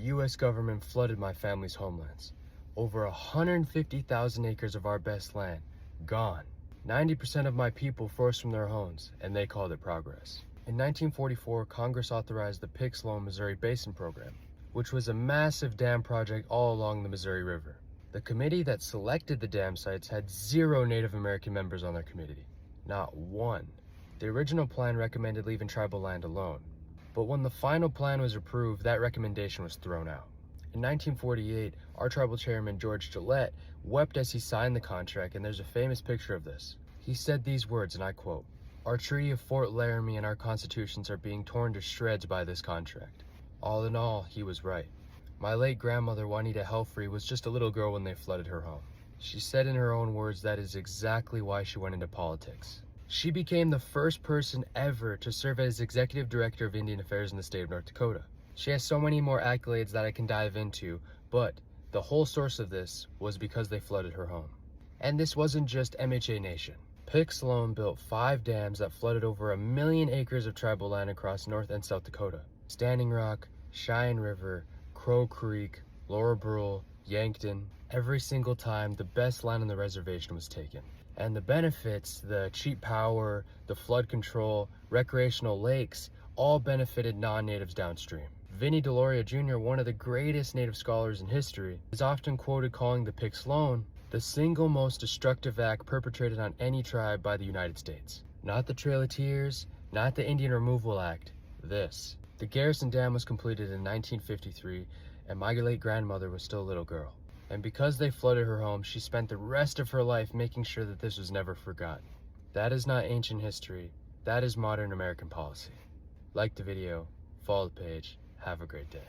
US government flooded my family's homelands. Over 150,000 acres of our best land, gone. 90% of my people forced from their homes, and they called it progress. In 1944, Congress authorized the Pick Sloan Missouri Basin Program, which was a massive dam project all along the Missouri River. The committee that selected the dam sites had 0 Native American members on their committee. Not one. The original plan recommended leaving tribal land alone, but when the final plan was approved, that recommendation was thrown out. In 1948, our tribal chairman, George Gillette, wept as he signed the contract, and there's a famous picture of this. He said these words, and I quote, "Our Treaty of Fort Laramie and our constitutions are being torn to shreds by this contract." All in all, he was right. My late grandmother, Juanita Helfrey, was just a little girl when they flooded her home. She said in her own words that is exactly why she went into politics. She became the first person ever to serve as Executive Director of Indian Affairs in the state of North Dakota. She has so many more accolades that I can dive into, but the whole source of this was because they flooded her home. And this wasn't just MHA Nation. Pick Sloan built 5 dams that flooded over 1 million acres of tribal land across North and South Dakota. Standing Rock, Cheyenne River, Crow Creek, Laurel Brule, Yankton. Every single time, the best land on the reservation was taken. And the benefits, the cheap power, the flood control, recreational lakes, all benefited non-natives downstream. Vinnie Deloria Jr., one of the greatest native scholars in history, is often quoted calling the Pick Sloan the single most destructive act perpetrated on any tribe by the United States. Not the Trail of Tears, not the Indian Removal Act, this. The Garrison Dam was completed in 1953, and my late grandmother was still a little girl. And because they flooded her home, she spent the rest of her life making sure that this was never forgotten. That is not ancient history, that is modern American policy. Like the video, follow the page, have a great day.